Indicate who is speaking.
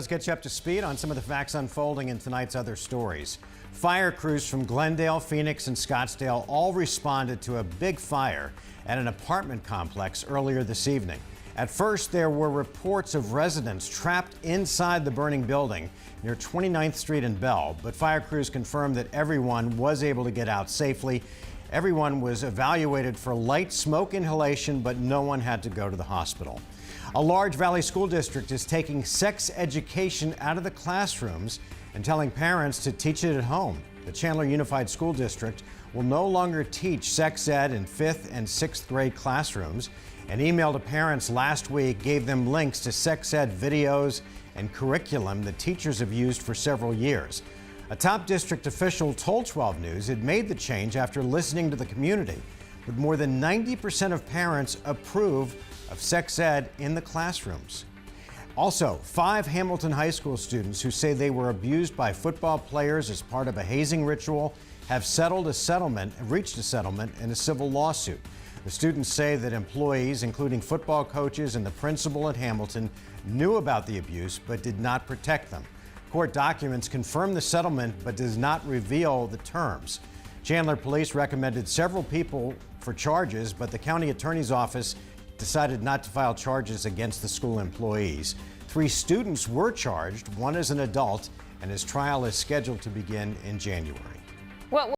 Speaker 1: Let's get you up to speed on some of the facts unfolding in tonight's other stories. Fire crews from Glendale, Phoenix, and Scottsdale all responded to a big fire at an apartment complex earlier this evening. At first, there were reports of residents trapped inside the burning building near 29th Street and Bell, but fire crews confirmed that everyone was able to get out safely. Everyone was evaluated for light smoke inhalation, but no one had to go to the hospital. A large Valley School District is taking sex education out of the classrooms and telling parents to teach it at home. The Chandler Unified School District will no longer teach sex ed in 5th and 6th grade classrooms. An email to parents last week gave them links to sex ed videos and curriculum that teachers have used for several years. A top district official told 12 News it made the change after listening to the community, but more than 90% of parents approve of sex ed in the classrooms. Also, 5 Hamilton High School students who say they were abused by football players as part of a hazing ritual have reached a settlement in a civil lawsuit. The students say that employees, including football coaches and the principal at Hamilton, knew about the abuse but did not protect them. Court documents confirm the settlement but does not reveal the terms. Chandler police recommended several people for charges, but the county attorney's office decided not to file charges against the school employees. 3 students were charged. One is an adult, and his trial is scheduled to begin in January.